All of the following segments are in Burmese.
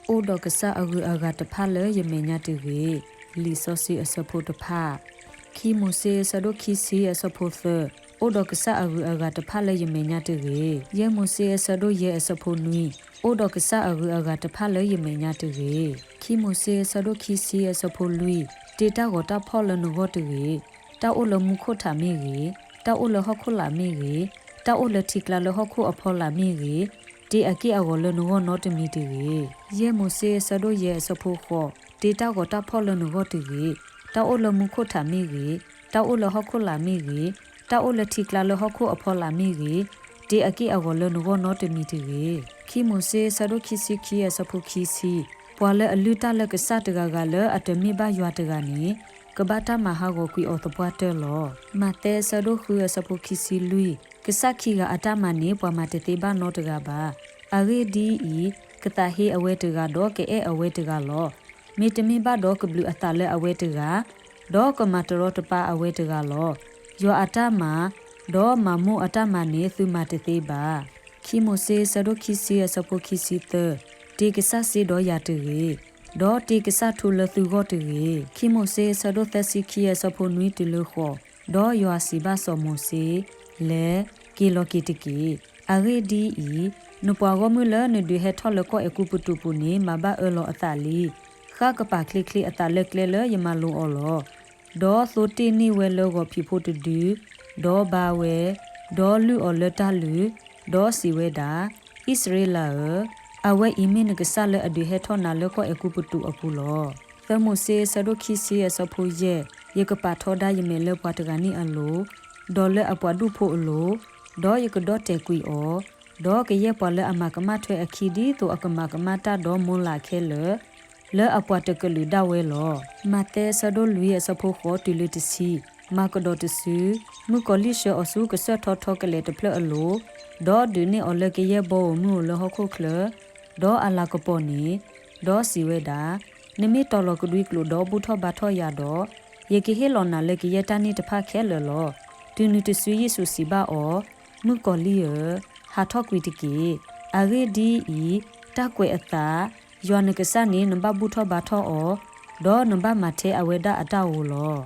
โอดอกษะอกุอากาตพาเลยยเมญาติเวลีซอซีอสโพตพาคีโมเซสะดคีซีอสโพเซโอดอกษะอกุอากาตพาเลยยเมญาติเวเยโมเซสะดเยอสโพนุยโอดอกษะอกุอากาตพาเลยยเมญาติเวคีโมเซสะดคีซีอสโพลุยเตตากอตพอลนกอติเวตาโอลมุโคทามีเวตาโอลฮอคุลามีเวตาโอลทิกลาลฮอคุอพอลามีเวတေအကိအဝလနဝနောတမီတေယေမိုဆေဆဒိုယေစဖိုခောတေတာကိုတာဖောလနဝတေတာအိုလမှုခုထာမီတာအိုလဟခုလာမီတာအိုလတိကလာလဟခုအဖောလာမီတေအကိအဝလနဝနောတမီတေခိမိုဆေဆဒိုခိစီခိယစဖိုခိစီပွာလအလူတလကစတကကလအတမီဘယွာတကနေကဘာတာမဟာကိုကွီအောတပွားတဲလောမတဲဆဒိုခူယစဖိုခိစီလူီကစခိကအတမနေပွားမတေတေဘာနောတကပါအဂေဒီဤကတဟေအဝဲတကတော့ကဲအဝဲတကလောမေတမင်ဘတော့ကဘလူအတလဲအဝဲတကတော့ကမတရောတပါအဝဲတကလောယောအတမတော့မမုအတမနေသူမတသေးပါခိမိုဆေဆဒိုခိစီအစပိုခိစီတတေကဆစီတော့ရတူတော့တေကဆထူလသူကိုတူခိမိုဆေဆဒိုသစီခိအစပိုနွီတူလခောတော့ယောစီဘာဆောမိုဆေလေကီလိုကီတကီအဂေဒီဤနပွားဂမလနဒွေဟထလကိုအကူပတူပူနေမဘာအလောအတလီခါကပါခလီခလီအတလက်လေလယမလုံအလောဒေါ်ဆိုတီနီဝဲလောကိုဖြီဖို့တူဒေါ်ဘာဝဲဒေါ်လူအလတလူဒေါ်စီဝဲတာဣစရေလအဝဲအီမင်းကဆလအဒွေဟထနာလကိုအကူပတူအပူလောသမုစေဆဒိုခီစီအစဖူရဲ့ယကပါထောဒါယမေလပွားတကနီအလိုဒေါ်လအပွားဒုဖို့အလိုဒေါ်ယကဒေါ်တေကွီအောဒေါ်ကရဲ့ပေါ်လအမကမထွဲအခီဒီတိုအကမကမတာဒေါ်မွန်လာခဲလဲအပွားတကလူဒဝဲလောမတဲဆဒိုလူရဲ့စဖို့ခေါ်တူလတစီမကဒေါ်တဆူမူကလိရှအဆူကဆတ်ထောကလေတဖလအလိုဒေါ်ဒူနေအလကရဲ့ဘောမူလဟခုခလဒေါ်အလာကပေါ်နီဒေါ်စီဝဲတာနိမီတော်လကဒွိကလိုဒေါ်ဘူးထောဘာထောရတော့ယေကဟေလောနာလကရဲ့တနိတဖခဲလောတူနူတဆူယေဆုစီဘာအောမူကလိယဟာထောက်ကွီတကီအဂေဒီဤတက်ကွေအတာယောနကစနေနဘဘူးထောဘာထောအောဒေါ်နဘမထဲအဝေဒအတဝလော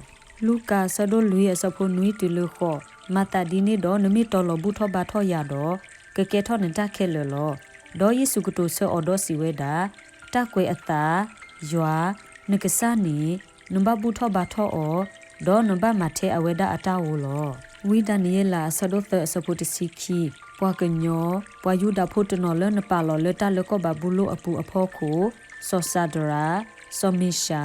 လူကာဆဒိုလူရဲ့စဖို့နွီတူလခောမတာဒီနေဒေါ်နမီတော်လဘူးထောဘာထောရတော့ကကဲထောနတခဲလောဒေါ်ယေစုကတိုဆောအော်ဒေါ်စီဝေဒါတက်ကွေအတာယောနကစနေနဘဘူးထောဘာထောအောဒေါ်နဘမထဲအဝေဒအတဝလောဝိဒနီလာဆဒိုသစဖို့တစီခီပွားကညောပွာယူဒဖို့တနော်လနပါလောလတလကောဘဘူးလိုအပူအဖောခိုဆောဆာဒရာဆောမီရှာ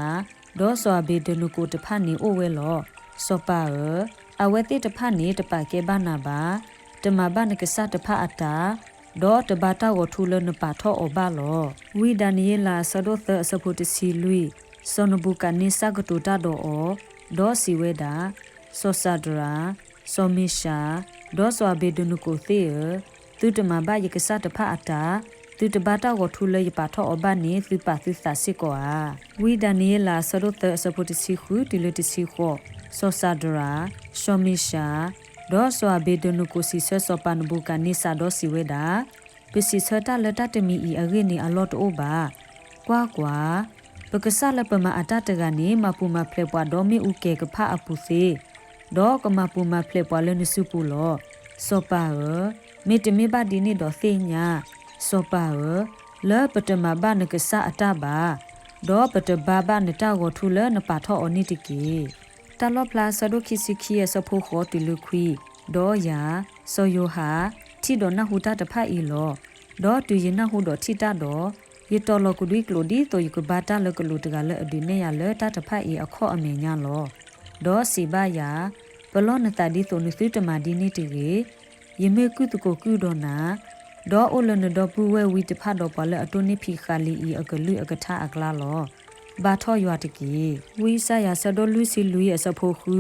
ဒေါ်ဆွာဘေဒနုကိုတဖတ်နေအိုဝဲလောဆောပါအဝဲတိတဖတ်နေတပကေဘာနာဘာတမဘာနကဆတဖတ်အတာဒေါ်တဘာတာကိုထူလနပါထောအဘလောဝိဒနီလာဆဒိုသစဖို့တစီလူဆောနဘူကနေစကတူတာဒေါ်ဒေါ်စီဝဲတာဆောဆာဒရာဆောမီရှာဒေါ်ဆွာဘေဒနုကိုသေသူတမဘာယကစတဖအတာသူတဘာတာကိုထူလေပါထောအဘနေသူပါသစာစစ်ကောဝိဒနီလာဆဒုသစပုတစီခုတီလတစီခောဆောဆာဒရာဆောမီရှာဒေါ်ဆွာဘေဒနုကိုစီဆောပန်ဘူကနေစာဒေါ်စီဝေဒါပစီစတာလတတမီအဂိနေအလော့တိုဘာကွာပကဆလပမအတတကနေမပူမဖလေပွားဒေါ်မီဥကေကဖအပူစေဒေါ်ကမပူမဖလေပွားလနစုပူလောစောပါမေတမေဘဒီနေတော့သိညာစောပါလောပတမဘာနကဆအတဘာဒေါ်ပတဘာဘာနတာကိုထူလနပါထောအနိတကီတလောပလာဆဒိုခိစီခီယစဖိုခောတီလူခွီဒေါ်ယာဆောယိုဟာတီဒေါ်နဟူတာတဖတ်ဤလောဒေါ်တူယနဟူတော့တီတာတော့ယတော်လကုဒီကလိုဒီတိုယကဘာတာလကလူတကလည်းအဒီနေရလဲတာတဖတ်ဤအခော့အမေညာလောဒေါ်စီဘာယာဘလောနတာဒီတိုနစုတမဒီနေတီယမေကုတကိုကုဒနာဒေါ်အိုလနဒေါ်ပူဝဲဝီတဖတ်တော့ပါလဲအတုနိဖိခါလီဤအကလူအကထအကလာလောဘာထောရွာတကီဝီဆာယာဆဒိုလူစီလူရဲ့စဖိုခု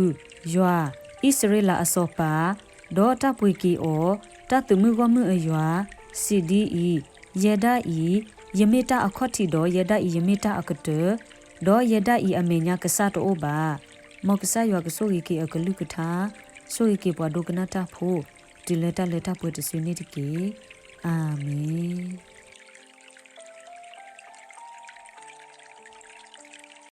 ယွာဣစရေလအစောပါဒေါ်တပွေကီအောတတမှုကမှုအယွာစီဒီဤယေဒာဤယမေတာအခော့တီဒေါ်ယေဒာဤယမေတာအကတဒေါ်ယေဒာဤအမေညာကဆတ်အိုဘာမောကဆာယွာကဆိုရီကီအကလူကထဆိုရီကီပွားဒုကနာတာဖိုဒီလက်တာပွေတဆွေနေတကီအာမင်